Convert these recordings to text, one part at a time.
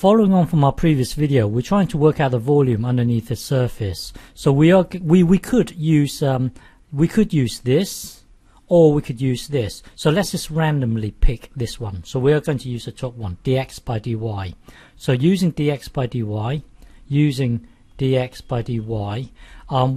Following on from our previous video, we're trying to work out the volume underneath the surface. So we could use this, or we could use this. So let's just randomly pick this one. So we are going to use the top one, dx by dy. So using dx by dy,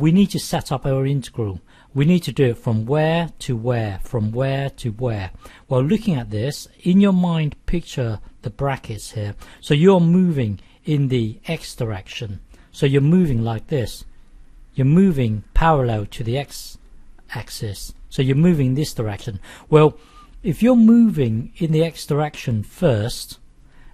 we need to set up our integral. We need to do it from where to where, from where to where. Well, looking at this, in your mind, picture the brackets here. So you're moving in the x direction. So you're moving like this. You're moving parallel to the x axis. So you're moving in this direction. Well, if you're moving in the x direction first,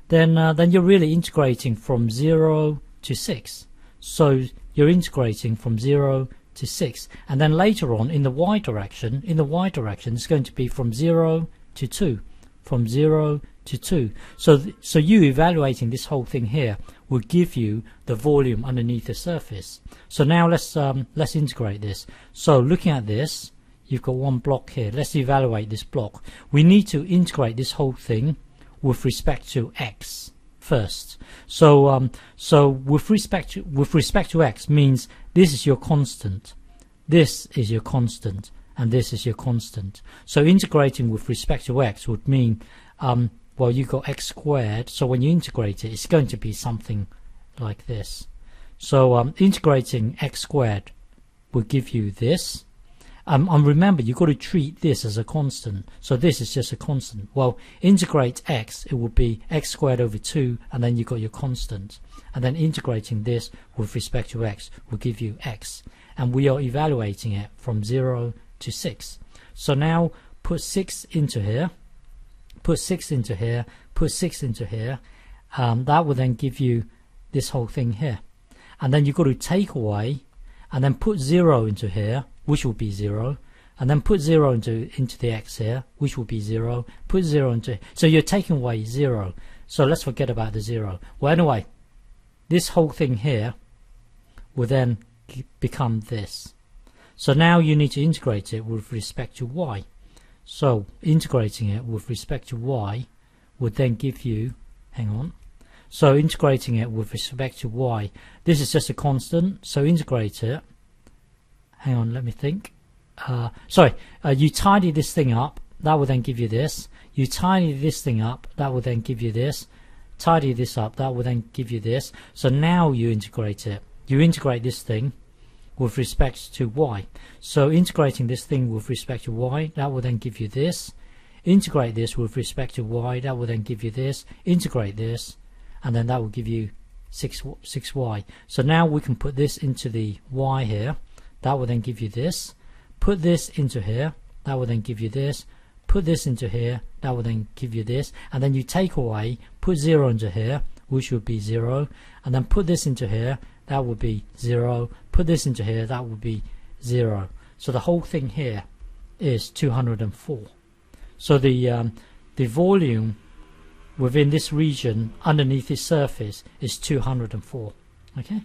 then you're really integrating from 0 to 6. So you're integrating from 0 to 6, and then later on in the y direction, it's going to be from 0 to 2, from 0 to 2. So you evaluating this whole thing here will give you the volume underneath the surface. So now let's integrate this. So looking at this, you've got one block here. Let's evaluate this block. We need to integrate this whole thing with respect to x first. So with respect to x means this is your constant, this is your constant, and this is your constant. So integrating with respect to x would mean well, you got x squared, so when you integrate it, it's going to be something like this. So integrating x squared will give you this. And remember, you've got to treat this as a constant. So this is just a constant. Well, integrate x, it will be x squared over 2, and then you've got your constant. And then integrating this with respect to x will give you x. And we are evaluating it from 0 to 6. So now put 6 into here, put 6 into here, put 6 into here. That will then give you this whole thing here. And then you've got to take away, and then put 0 into here, which will be 0, and then put 0 into the x here, which will be 0, put 0 into, so you're taking away 0, so let's forget about the 0. Well, anyway, this whole thing here will then become this. So now you need to integrate it with respect to y. So integrating it with respect to y would then give you, hang on, so integrating it with respect to y, this is just a constant, so integrate it. Hang on, let me think. You tidy this thing up, that will then give you this. You tidy this thing up, that will then give you this. Tidy this up, that will then give you this. So now you integrate it. You integrate this thing with respect to y. So integrating this thing with respect to y, that will then give you this. Integrate this with respect to y, that will then give you this. Integrate this, and then that will give you 6y. So now we can put this into the y here. That will then give you this. Put this into here, that will then give you this. Put this into here, that will then give you this. And then you take away, put 0 into here, which would be 0. And then put this into here, that would be 0. Put this into here, that would be 0. So the whole thing here is 204. So the volume within this region underneath this surface is 204. Okay.